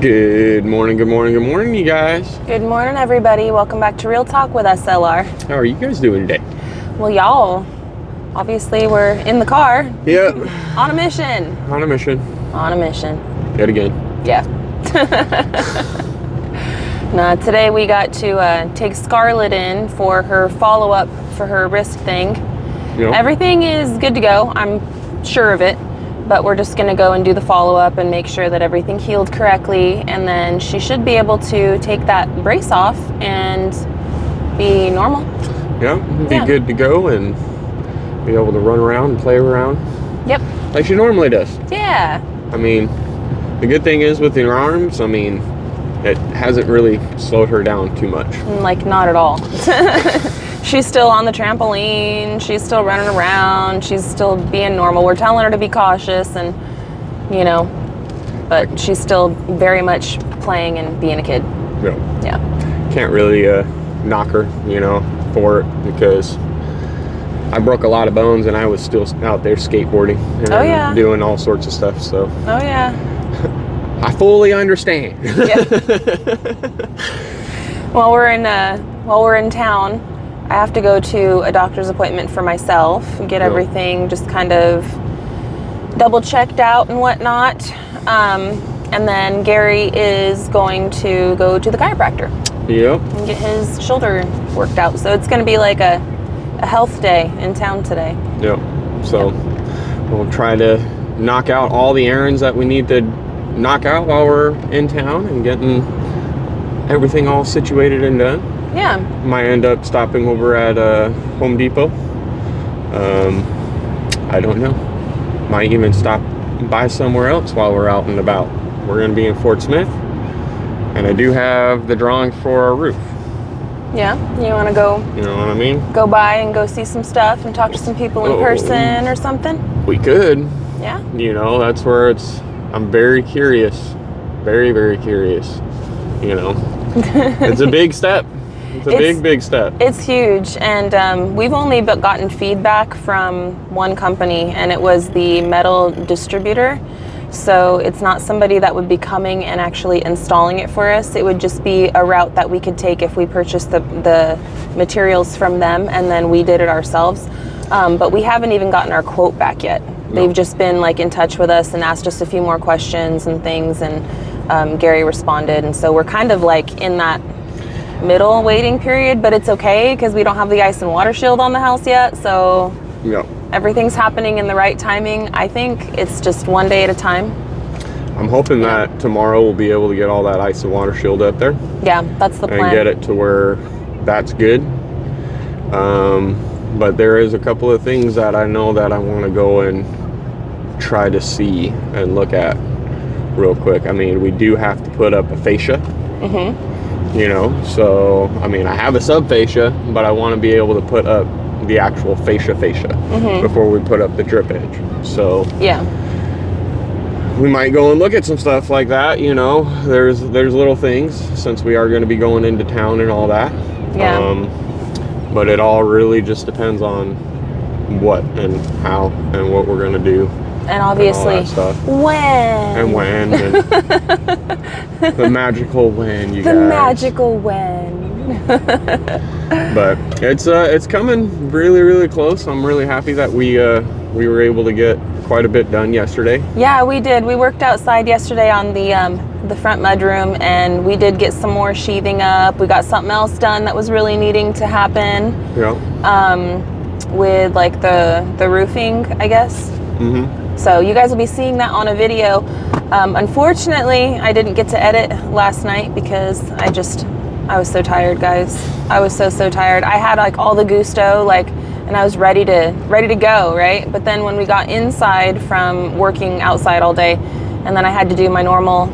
Good morning, you guys. Good morning, everybody. Welcome back to Real Talk with SLR. How are you guys doing today? Well, y'all, obviously we're in the car. Yep. On a mission. On a mission. On a mission. Yet again. Yeah. Now, today we got to take Scarlett in for her follow-up for her wrist thing. Yep. Everything is good to go. I'm sure of it. But we're just going to go and do the follow-up and make sure that everything healed correctly. And then she should be able to take that brace off and be normal. Yeah, be good to go and be able to run around and play around. Yep. Like she normally does. Yeah. I mean, the good thing is with your arms, I mean, it hasn't really slowed her down too much. Like, not at all. She's still on the trampoline. She's still running around. She's still being normal. We're telling her to be cautious and, but she's still very much playing and being a kid. Yeah. Yeah. Can't really knock her, for it because I broke a lot of bones and I was still out there skateboarding and doing all sorts of stuff. So. Oh, yeah. I fully understand. Yeah. While we're in town, I have to go to a doctor's appointment for myself, get everything just kind of double checked out and whatnot. And then Gary is going to go to the chiropractor. Yep. And get his shoulder worked out. So it's going to be like a health day in town today. Yep. So we'll try to knock out all the errands that we need to knock out while we're in town and getting everything all situated and done. Yeah. Might end up stopping over at Home Depot. I don't know. Might even stop by somewhere else while we're out and about. We're going to be in Fort Smith, and I do have the drawing for our roof. Yeah. You want to go? You know what I mean? Go by and go see some stuff and talk to some people in person or something? We could. Yeah. That's where I'm very curious. Very, very curious. It's a big step. It's a big step. It's huge, and we've only gotten feedback from one company, and it was the metal distributor. So it's not somebody that would be coming and actually installing it for us. It would just be a route that we could take if we purchased the materials from them and then we did it ourselves. But we haven't even gotten our quote back yet. They've just been in touch with us and asked us a few more questions and things, and Gary responded, and so we're kind of in that middle waiting period, but it's okay because we don't have the ice and water shield on the house yet, so everything's happening in the right timing. I think it's just one day at a time. I'm hoping that tomorrow we'll be able to get all that ice and water shield up there. Yeah, that's the plan. And get it to where that's good. But there is a couple of things that I know that I want to go and try to see and look at real quick. I mean, we do have to put up a fascia. Mm-hmm. So, I mean, I have a sub-fascia, but I want to be able to put up the actual fascia before we put up the drip edge. So, we might go and look at some stuff like that, There's little things, since we are going to be going into town and all that. Yeah. But it all really just depends on what and how and what we're going to do. And obviously, and all that stuff. When. And when. And the magical when, you guys. The magical when. But it's coming really, really close. I'm really happy that we were able to get quite a bit done yesterday. Yeah, we did. We worked outside yesterday on the front mudroom, and we did get some more sheathing up. We got something else done that was really needing to happen. Yeah. With the roofing, I guess. Mm-hmm. So you guys will be seeing that on a video. Unfortunately, I didn't get to edit last night because I was so tired, guys. I was so tired. I had all the gusto, and I was ready to go, right? But then when we got inside from working outside all day, and then I had to do my normal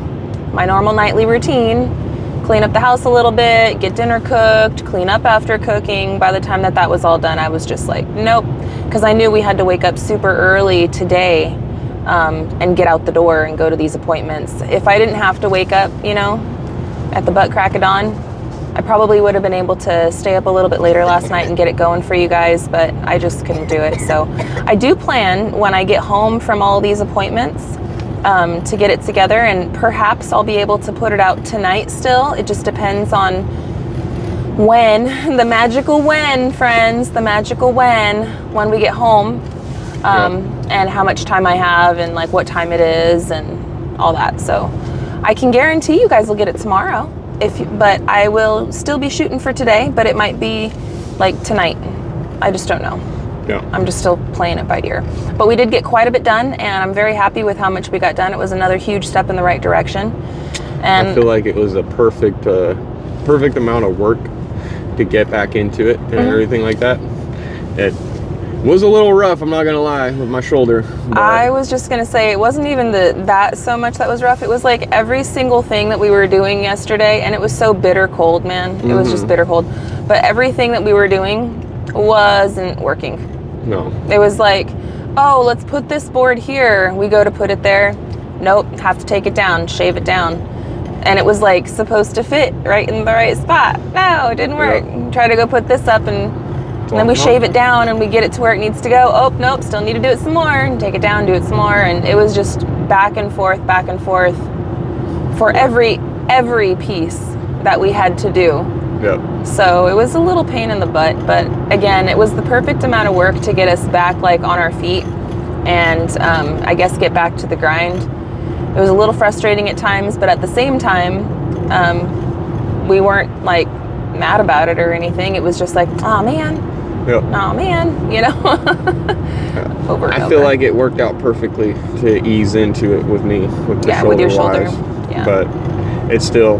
nightly routine, clean up the house a little bit, get dinner cooked, clean up after cooking. By the time that was all done, I was just nope. Because I knew we had to wake up super early today and get out the door and go to these appointments. If I didn't have to wake up, at the butt crack of dawn, I probably would have been able to stay up a little bit later last night and get it going for you guys, but I just couldn't do it. So I do plan, when I get home from all these appointments, to get it together, and perhaps I'll be able to put it out tonight still. It just depends on when, the magical when, friends, the magical when we get home, and how much time I have and like what time it is and all that. So I can guarantee you guys will get it tomorrow, but I will still be shooting for today, but it might be like tonight. I just don't know. Yeah. I'm just still playing it by ear. But we did get quite a bit done, and I'm very happy with how much we got done. It was another huge step in the right direction. And I feel like it was a perfect amount of work to get back into it and everything like that. It was a little rough, I'm not gonna lie, with my shoulder. I was just gonna say, it wasn't even that so much that was rough. It was like every single thing that we were doing yesterday, and it was so bitter cold, man. It was just bitter cold. But everything that we were doing wasn't working. No. It was like, oh, let's put this board here. We go to put it there. Nope, have to take it down, shave it down. And it was like supposed to fit right in the right spot. No, it didn't work. Yep. Try to go put this up, and then we shave it down and we get it to where it needs to go. Oh, nope, still need to do it some more, and take it down, do it some more. And it was just back and forth for every piece that we had to do. Yep. So it was a little pain in the butt, but again, it was the perfect amount of work to get us back like on our feet and I guess get back to the grind. It was a little frustrating at times, but at the same time, we weren't like mad about it or anything. It was just like, oh man, Yep. oh man, you know. Over and I feel over. like it worked out perfectly to ease into it with me, with the shoulder with your shoulder. wise. Yeah. But it's still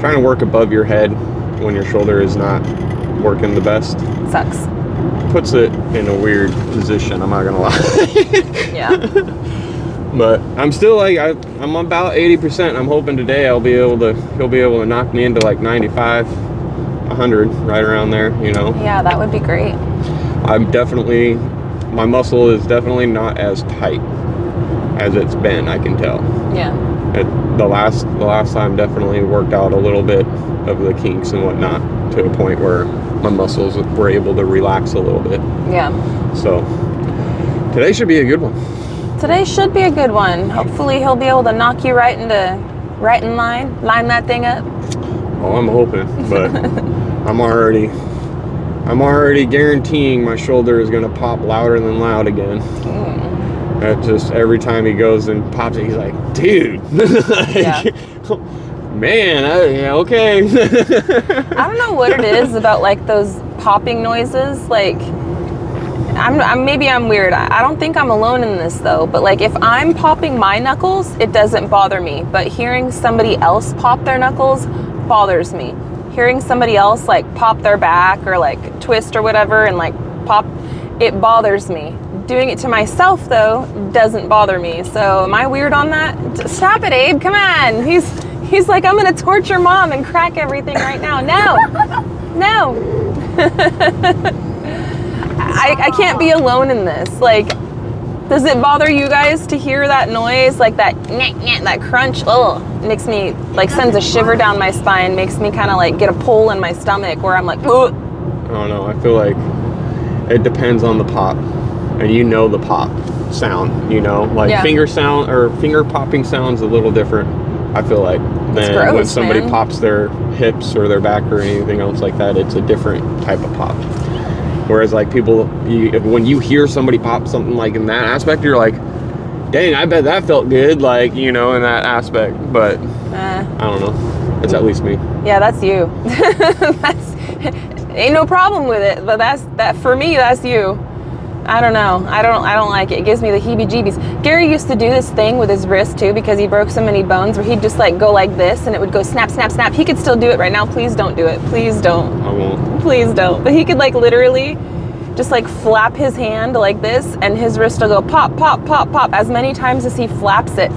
trying to work above your head when your shoulder is not working the best. Sucks. Puts it in a weird position, I'm not gonna lie. Yeah. But I'm still like, I'm about 80%. I'm hoping today he'll be able to knock me into like 95, 100, right around there, you know? Yeah, that would be great. My muscle is definitely not as tight as it's been, I can tell. Yeah. The last time definitely worked out a little bit of the kinks and whatnot to a point where my muscles were able to relax a little bit. Yeah. So today should be a good one. Today should be a good one. Hopefully he'll be able to knock you right in line that thing up. Oh, I'm hoping, but I'm already guaranteeing my shoulder is gonna pop louder than loud again. That just every time he goes and pops it, he's like, dude. Yeah. Man, okay. I don't know what it is about like those popping noises. Like, maybe I'm weird. I don't think I'm alone in this though. But like, if I'm popping my knuckles, it doesn't bother me. But hearing somebody else pop their knuckles bothers me. Hearing somebody else like pop their back or like twist or whatever and like pop, it bothers me. Doing it to myself though doesn't bother me. So am I weird on that? Stop it, Abe. Come on. He's like, I'm gonna torture mom and crack everything right now. No. I can't be alone in this. Like, does it bother you guys to hear that noise? Like that that crunch? Oh, makes me like sends a shiver down my spine. Makes me kind of like get a pull in my stomach where I'm like, ugh. I don't know. I feel like it depends on the pop, and you know the pop sound. You know, like finger sound or finger popping sounds a little different. I feel like than gross, when somebody man. pops their hips or their back or anything else like that. It's a different type of pop. Whereas like when you hear somebody pop something like in that aspect, you're like, dang, I bet that felt good, like, you know, in that aspect. But I don't know. It's at least me. Yeah, that's you. Ain't no problem with it, but that for me, that's you. I don't know. I don't like it. It gives me the heebie-jeebies. Gary used to do this thing with his wrist too because he broke so many bones where he'd just like go like this and it would go snap, snap, snap. He could still do it right now. Please don't do it. Please don't. I won't. Please don't. But he could like literally just like flap his hand like this and his wrist will go pop, pop, pop, pop as many times as he flaps it.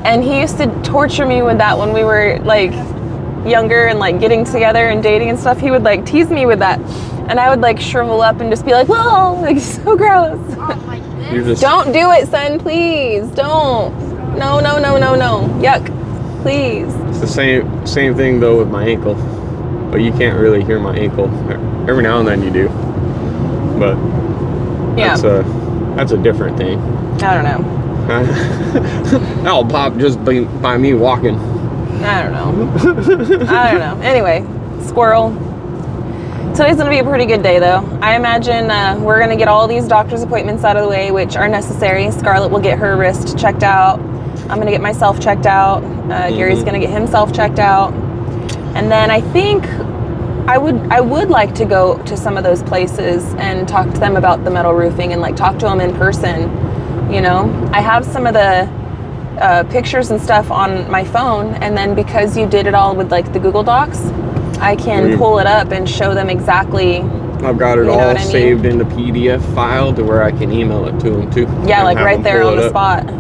And he used to torture me with that when we were like younger and like getting together and dating and stuff. He would like tease me with that. And I would like shrivel up and just be like, whoa, like so gross. Oh, like this? Don't do it, son, please. Don't. No. Yuck. Please. It's the same thing though with my ankle. But you can't really hear my ankle. Every now and then you do. But Yeah. that's a different thing. I don't know. That'll pop just by me walking. I don't know. I don't know. Anyway, squirrel. Today's going to be a pretty good day, though. I imagine we're going to get all these doctor's appointments out of the way, which are necessary. Scarlett will get her wrist checked out. I'm going to get myself checked out. Gary's going to get himself checked out. And then I think I would like to go to some of those places and talk to them about the metal roofing and like talk to them in person. You know, I have some of the pictures and stuff on my phone, and then because you did it all with like the Google Docs, I can pull it up and show them exactly. I've got it all saved in the PDF file to where I can email it to them too. Yeah, like right there on the spot.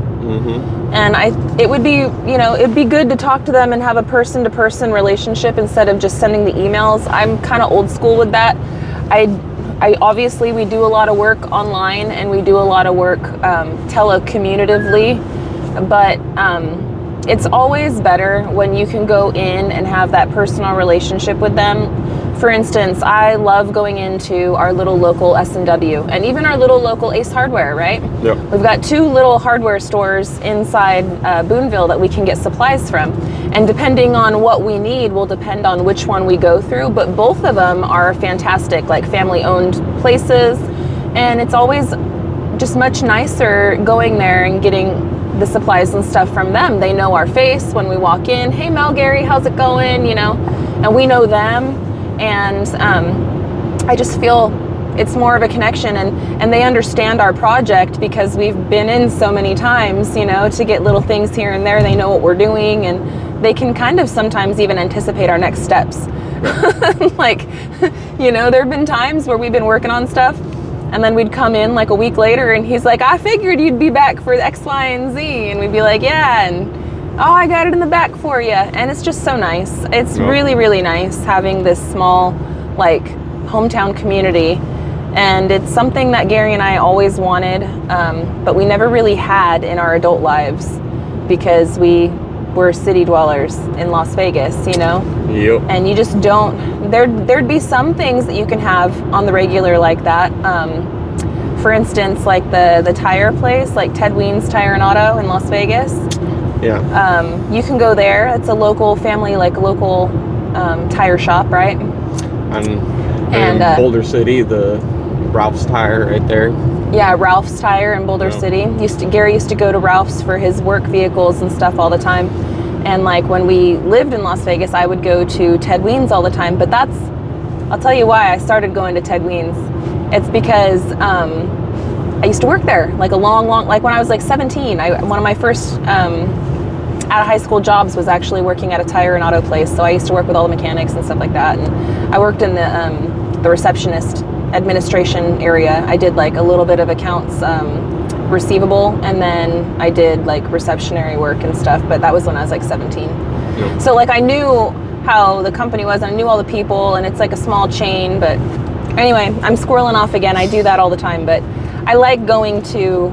And it would be, you know, it'd be good to talk to them and have a person-to-person relationship instead of just sending the emails. I'm kind of old school with that. I obviously, we do a lot of work online and we do a lot of work telecommunicatively, but it's always better when you can go in and have that personal relationship with them. For instance, I love going into our little local S&W and even our little local Ace Hardware, right? Yep. We've got 2 little hardware stores inside Boonville that we can get supplies from. And depending on what we need will depend on which one we go through, but both of them are fantastic, like family-owned places. And it's always just much nicer going there and getting the supplies and stuff from them. They know our face when we walk in. Hey, Mel, Gary, how's it going? You know, and we know them. And I just feel it's more of a connection, and they understand our project because we've been in so many times, you know, to get little things here and there. They know what we're doing, and they can kind of sometimes even anticipate our next steps. Like, you know, there have been times where we've been working on stuff and then we'd come in like a week later and he's like, I figured you'd be back for X, Y, and Z. And we'd be like, yeah, and oh, I got it in the back for you. And it's just so nice. It's really, really nice having this small, like, hometown community. And it's something that Gary and I always wanted, but we never really had in our adult lives because we were city dwellers in Las Vegas, you know? Yep. And you just don't, there'd be some things that you can have on the regular like that. For instance, like the tire place, like Ted Ween's Tire and Auto in Las Vegas. Yeah. You can go there. It's a local family, like local tire shop, right? And Boulder City, the Ralph's Tire right there. Yeah, Ralph's Tire in Boulder City. Gary used to go to Ralph's for his work vehicles and stuff all the time. And like when we lived in Las Vegas, I would go to Ted Ween's all the time. But I'll tell you why I started going to Ted Ween's. It's because I used to work there, like like when I was like 17. One of my first out of high school jobs was actually working at a tire and auto place. So I used to work with all the mechanics and stuff like that. And I worked in the receptionist administration area. I did like a little bit of accounts receivable, and then I did like receptionary work and stuff, but that was when I was like 17. Yep. So like I knew how the company was, and I knew all the people, and it's like a small chain. But anyway, I'm squirreling off again. I do that all the time, but I like going to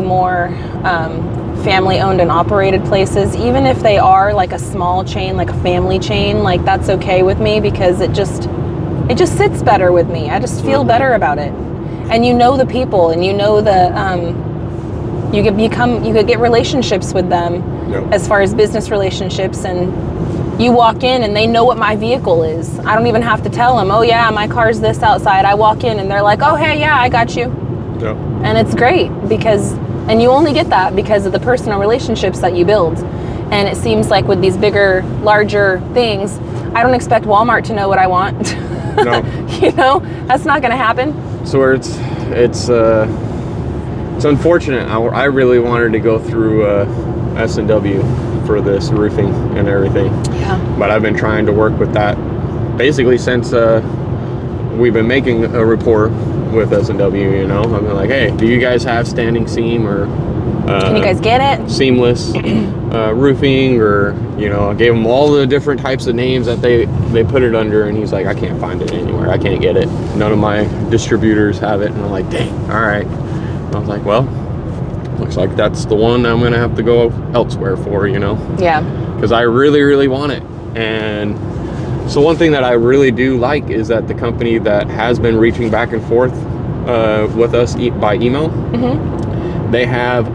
more family owned and operated places, even if they are like a small chain, like a family chain. Like that's okay with me because it just sits better with me. I just feel better about it. And you know the people, and you know you could get relationships with them. Yep. As far as business relationships, and you walk in and they know what my vehicle is. I don't even have to tell them, oh yeah, my car's this outside. I walk in and they're like, oh hey, yeah, I got you. Yep. And it's great and you only get that because of the personal relationships that you build. And it seems like with these bigger, larger things, I don't expect Walmart to know what I want. No. You know, that's not going to happen. So it's unfortunate. I really wanted to go through S&W for this roofing and everything. Yeah. But I've been trying to work with that basically since we've been making a rapport with S&W, you know. I've been like, hey, do you guys have standing seam or can you guys get it? Seamless roofing, or, you know, I gave him all the different types of names that they put it under, and he's like, I can't find it anywhere. I can't get it. None of my distributors have it. And I'm like, dang, all right. And I was like, well, looks like that's the one I'm gonna have to go elsewhere for, you know. Yeah. Because I really, really want it. And so one thing that I really do like is that the company that has been reaching back and forth with us by email, they have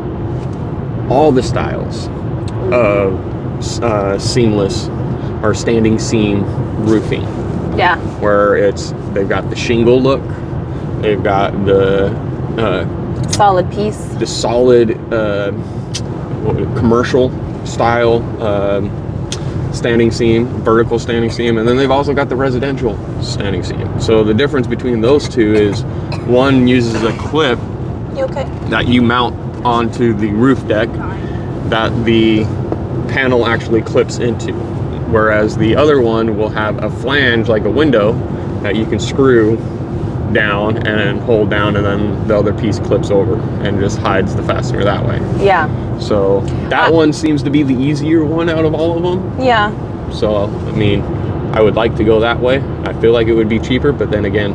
all the styles of seamless or standing seam roofing. Yeah. Where they've got the shingle look, they've got the solid piece, the solid commercial style standing seam, vertical standing seam, and then they've also got the residential standing seam. So the difference between those two is one uses a clip that you mount onto the roof deck that the panel actually clips into, whereas the other one will have a flange like a window that you can screw down and hold down, and then the other piece clips over and just hides the fastener that way. Yeah. So that one seems to be the easier one out of all of them. Yeah. So, I mean, I would like to go that way. I feel like it would be cheaper, but then again,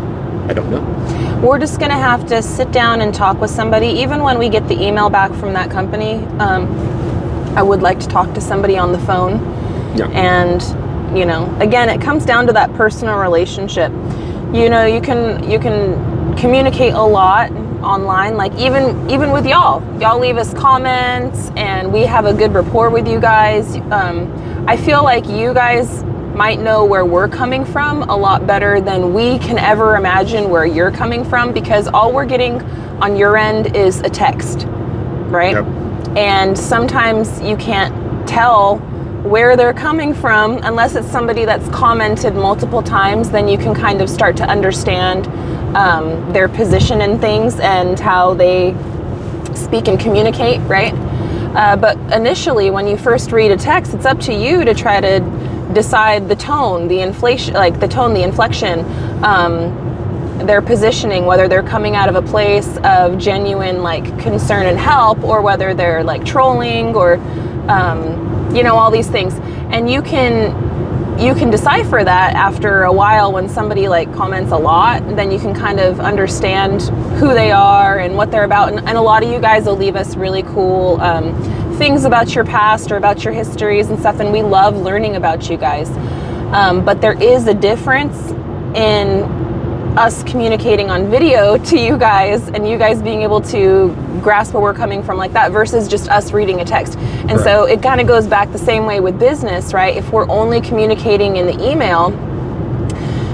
I don't know. We're just going to have to sit down and talk with somebody. Even when we get the email back from that company, I would like to talk to somebody on the phone. Yeah. And, you know, again, it comes down to that personal relationship. You know, you can communicate a lot online, like even with y'all leave us comments and we have a good rapport with you guys. I feel like you guys might know where we're coming from a lot better than we can ever imagine where you're coming from, because all we're getting on your end is a text, right? Yep. And sometimes you can't tell where they're coming from unless it's somebody that's commented multiple times. Then you can kind of start to understand their position in things and how they speak and communicate, right? But initially, when you first read a text, it's up to you to try to decide the tone, the inflation, like the tone, the inflection, their positioning, whether they're coming out of a place of genuine like concern and help, or whether they're like trolling or you know, all these things. And you can decipher that after a while. When somebody like comments a lot, then you can kind of understand who they are and what they're about. And a lot of you guys will leave us really cool things about your past or about your histories and stuff, and we love learning about you guys. But there is a difference in us communicating on video to you guys and you guys being able to grasp where we're coming from like that versus just us reading a text. And right. So it kind of goes back the same way with business, right? If we're only communicating in the email,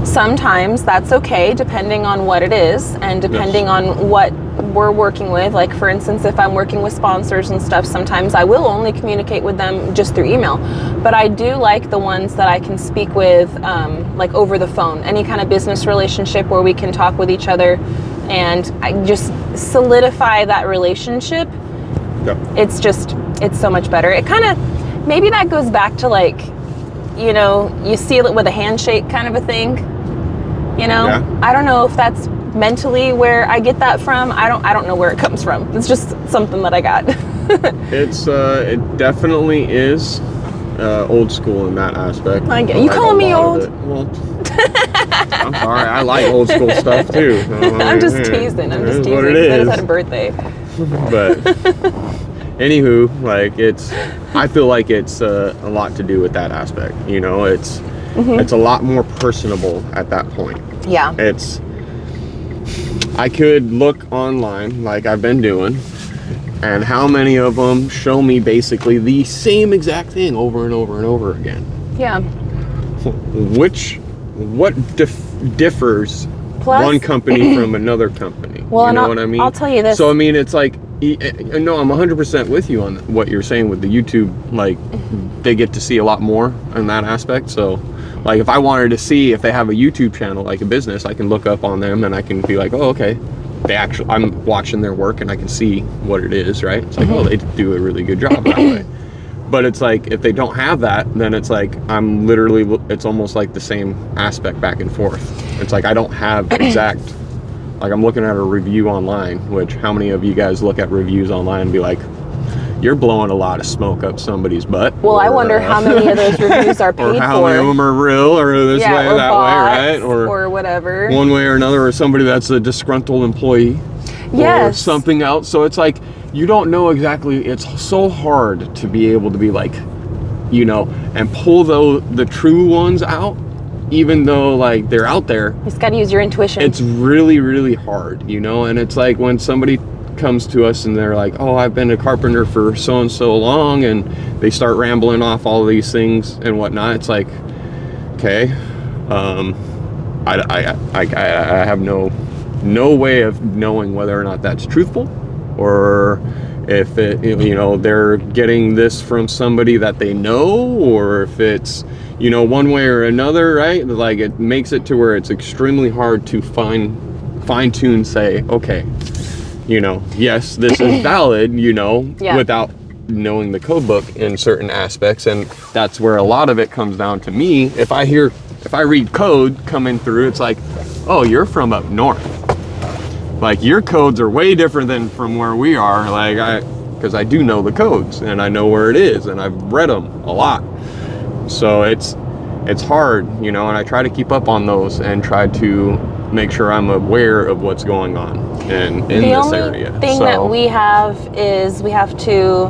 sometimes that's okay depending on what it is and depending on what we're working with. Like for instance, if I'm working with sponsors and stuff, sometimes I will only communicate with them just through email. But I do like the ones that I can speak with like over the phone, any kind of business relationship where we can talk with each other and I just solidify that relationship. Yep. It's so much better. It kind of, maybe that goes back to like, you know, you seal it with a handshake kind of a thing, you know? Yeah. I don't know if that's mentally where I get that from. I don't know where it comes from. It's just something that I got. It definitely is old school in that aspect. I get, you calling me old? Well, I'm sorry, I like old school stuff too. I'm just teasing. I'm just teasing. What it I is. just had a birthday. But anywho, like I feel like it's a lot to do with that aspect. You know, it's a lot more personable at that point. Yeah. I could look online like I've been doing, and how many of them show me basically the same exact thing over and over and over again. Yeah. What differs Plus, one company from another company? Well, you know what I mean? I'll tell you this. So I mean, it's like, no, I'm 100% with you on what you're saying with the YouTube. Like, they get to see a lot more in that aspect. So, like, if I wanted to see if they have a YouTube channel, like a business, I can look up on them and I can be like, oh, okay, I'm watching their work and I can see what it is, right? It's like, oh, they do a really good job that way. But it's like, if they don't have that, then it's like, it's almost like the same aspect back and forth. It's like, I don't have exact, like I'm looking at a review online, which how many of you guys look at reviews online and be like, you're blowing a lot of smoke up somebody's butt? Well, I wonder how many of those reviews are paid or how many of them are real, or this way or that way, right? Or whatever. One way or another, or somebody that's a disgruntled employee. Yes. Or something else. So it's like, you don't know exactly. It's so hard to be able to be like, you know, and pull the true ones out even though like they're out there, you just got to use your intuition. it's really, really hard, you know. And it's like when somebody comes to us and they're like, oh, I've been a carpenter for so and so long, and they start rambling off all of these things and whatnot. It's like, okay, I have no way of knowing whether or not that's truthful, or if it, you know, they're getting this from somebody that they know, or if it's, you know, one way or another, right? Like, it makes it to where it's extremely hard to fine tune, say, okay, you know, yes, this is valid, you know, without knowing the code book in certain aspects. And that's where a lot of it comes down to me. If I read code coming through, it's like, oh, you're from up north. Like, your codes are way different than from where we are. Like, because I do know the codes and I know where it is and I've read them a lot. So it's hard, you know, and I try to keep up on those and try to make sure I'm aware of what's going on in this area. The only thing that we have is we have to,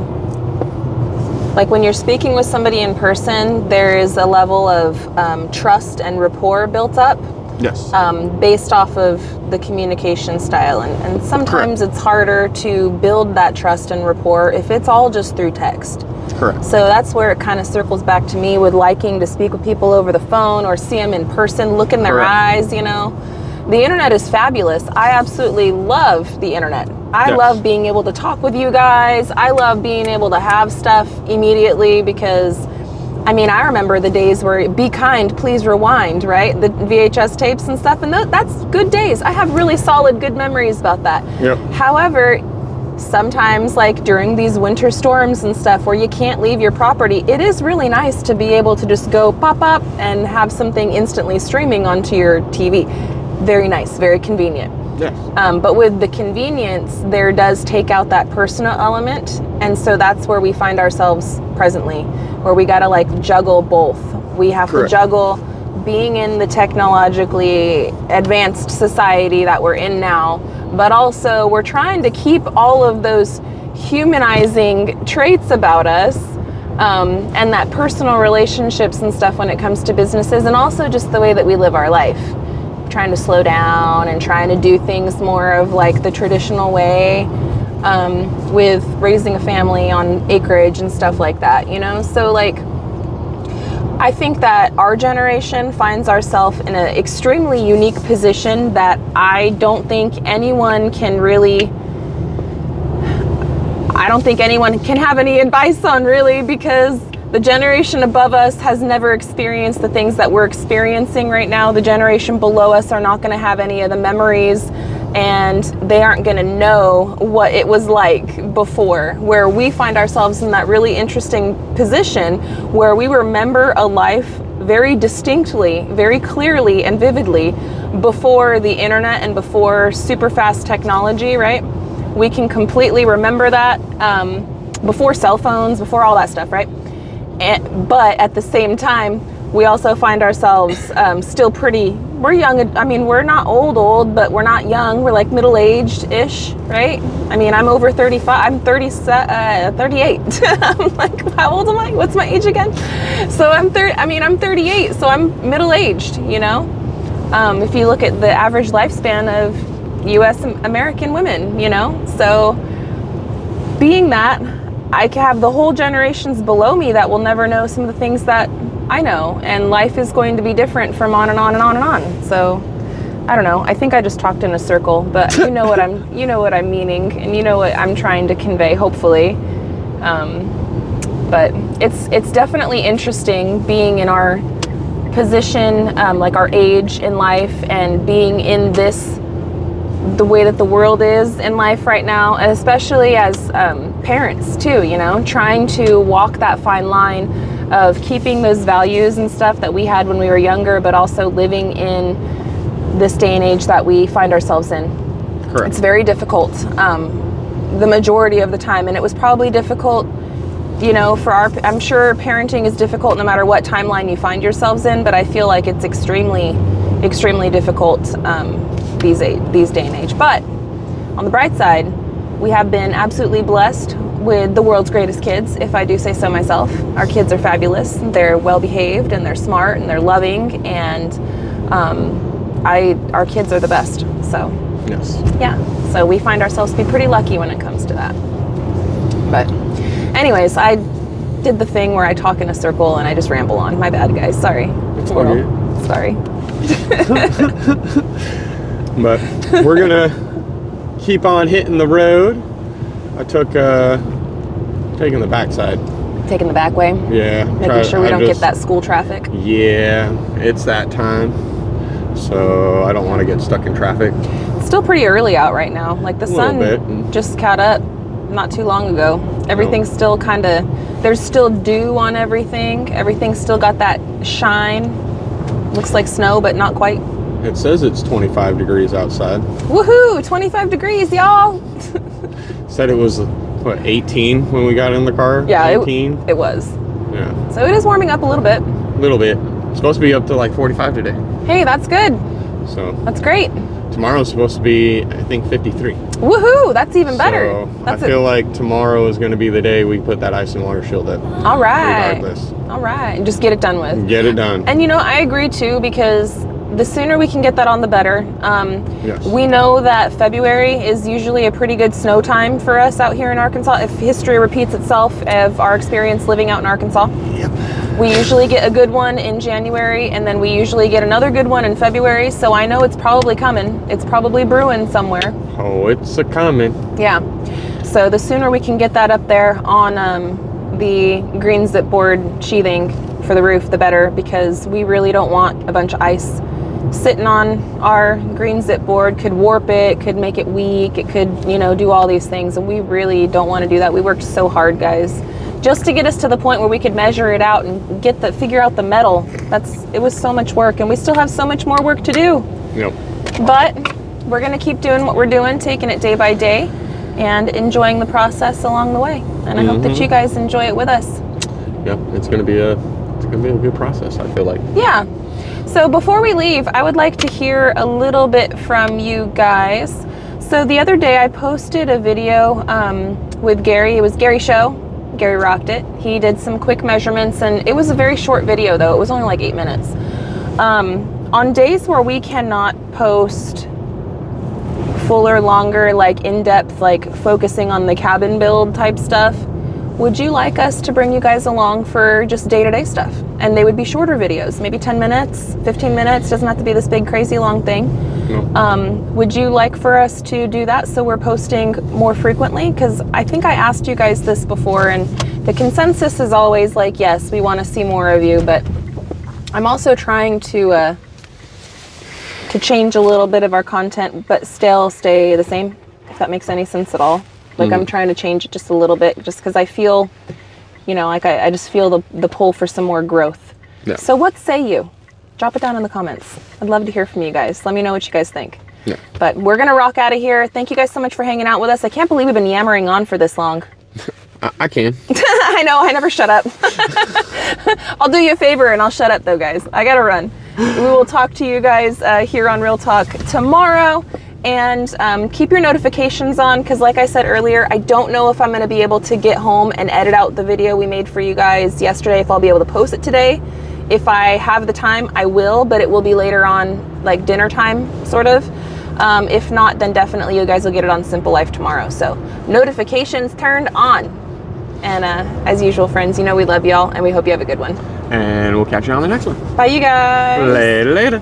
like, when you're speaking with somebody in person, there is a level of trust and rapport built up. Yes. Based off of the communication style. And sometimes Correct. It's harder to build that trust and rapport if it's all just through text. Correct. So that's where it kind of circles back to me with liking to speak with people over the phone or see them in person, look in their Correct. eyes, you know. The internet is fabulous. I absolutely love the internet. I love being able to talk with you guys. I love being able to have stuff immediately because, I mean, I remember the days where be kind, please rewind, right? The VHS tapes and stuff, and that's good days. I have really solid, good memories about that. Yep. However, sometimes, like during these winter storms and stuff where you can't leave your property, it is really nice to be able to just go pop up and have something instantly streaming onto your TV. Very nice, very convenient. Yes. But with the convenience, there does take out that personal element. And so that's where we find ourselves presently, where we got to like juggle both. We have Correct. to juggle being in the technologically advanced society that we're in now, but also we're trying to keep all of those humanizing traits about us, and that personal relationships and stuff when it comes to businesses, and also just the way that we live our life. Trying to slow down and trying to do things more of like the traditional way, with raising a family on acreage and stuff like that, you know? So like, I think that our generation finds ourselves in an extremely unique position that I don't think anyone can have any advice on, really, because the generation above us has never experienced the things that we're experiencing right now. The generation below us are not going to have any of the memories, and they aren't going to know what it was like before, where we find ourselves in that really interesting position where we remember a life very distinctly, very clearly and vividly before the internet and before super fast technology, right? We can completely remember that, before cell phones, before all that stuff, right? But at the same time, we also find ourselves still we're young. I mean, we're not old, but we're not young. We're like middle-aged-ish, right? I mean, I'm over 35. I'm 38. I'm like, how old am I? What's my age again? So I'm 38, so I'm middle-aged, you know? If you look at the average lifespan of U.S. American women, you know? So being that, I have the whole generations below me that will never know some of the things that I know, and life is going to be different from on and on and on and on. So I don't know. I think I just talked in a circle, but you know what I'm meaning, and you know what I'm trying to convey, hopefully. But it's definitely interesting being in our position, like our age in life, and being in the way that the world is in life right now, especially as parents too, you know, trying to walk that fine line of keeping those values and stuff that we had when we were younger, but also living in this day and age that we find ourselves in. Correct. It's very difficult, the majority of the time, and it was probably difficult, you know, I'm sure parenting is difficult no matter what timeline you find yourselves in, but I feel like it's extremely, extremely difficult these day and age. But on the bright side, We have been absolutely blessed with the world's greatest kids, if I do say so myself. Our kids are fabulous. They're well behaved and they're smart and they're loving, and our kids are the best. So Yes. yeah, so we find ourselves to be pretty lucky when it comes to that. But anyways, I did the thing where I talk in a circle and I just ramble on. My bad, guys. Sorry. It's a little. Okay. Sorry. But we're gonna keep on hitting the road. I took taking the backside. Taking the back way. Yeah. Making sure we don't get that school traffic. Yeah, it's that time. So I don't want to get stuck in traffic. It's still pretty early out right now. Like the sun just caught up not too long ago. Everything's still kind of, there's still dew on everything. Everything's still got that shine. Looks like snow, but not quite. It says it's 25 degrees outside. Woohoo! 25 degrees, y'all! Said it was, what, 18 when we got in the car? Yeah, 18? It was. Yeah. So it is warming up a little bit. A little bit. It's supposed to be up to like 45 today. Hey, that's good. So that's great. Tomorrow's supposed to be, I think, 53. Woohoo! That's even better. So That's I feel like tomorrow is going to be the day we put that ice and water shield up. All right. Regardless. All right. And just get it done with. Get it done. And you know, I agree too, because the sooner we can get that on, the better. Yes. We know that February is usually a pretty good snow time for us out here in Arkansas. If history repeats itself of our experience living out in Arkansas. Yep. We usually get a good one in January, and then we usually get another good one in February. So I know it's probably coming. It's probably brewing somewhere. Oh, it's a coming. Yeah. So the sooner we can get that up there on the green zip board sheathing for the roof, the better, because we really don't want a bunch of ice sitting on our green zip board. Could warp it, could make it weak, it could, you know, do all these things, and we really don't want to do that. We worked so hard, guys, just to get us to the point where we could measure it out and figure out the metal. It was so much work, and we still have so much more work to do. Yep. But we're going to keep doing what we're doing, taking it day by day and enjoying the process along the way. And I hope that you guys enjoy it with us. Yep, it's going to be a good process, I feel like. Yeah. So before we leave, I would like to hear a little bit from you guys. So the other day I posted a video with Gary. It was Gary's show. Gary rocked it. He did some quick measurements, and it was a very short video though. It was only like 8 minutes. On days where we cannot post fuller, longer, like in-depth, like focusing on the cabin build type stuff, would you like us to bring you guys along for just day-to-day stuff? And they would be shorter videos, maybe 10 minutes, 15 minutes, doesn't have to be this big crazy long thing. No. Would you like for us to do that so we're posting more frequently? Because I think I asked you guys this before, and the consensus is always like, yes, we want to see more of you, but I'm also trying to change a little bit of our content, but still stay the same, if that makes any sense at all. Like I'm trying to change it just a little bit, just because I feel, you know, like I just feel the pull for some more growth. Yeah. So what say you? Drop it down in the comments. I'd love to hear from you guys. Let me know what you guys think. Yeah. But we're going to rock out of here. Thank you guys so much for hanging out with us. I can't believe we've been yammering on for this long. I can. I know, I never shut up. I'll do you a favor and I'll shut up though, guys. I gotta run. We will talk to you guys here on Real Talk tomorrow. And keep your notifications on, because like I said earlier, I don't know if I'm going to be able to get home and edit out the video we made for you guys yesterday, if I'll be able to post it today. If I have the time, I will, but it will be later on, like dinner time, sort of. If not, then definitely you guys will get it on Simple Life tomorrow. So notifications turned on. And as usual, friends, you know we love y'all, and we hope you have a good one. And we'll catch you on the next one. Bye, you guys. Later.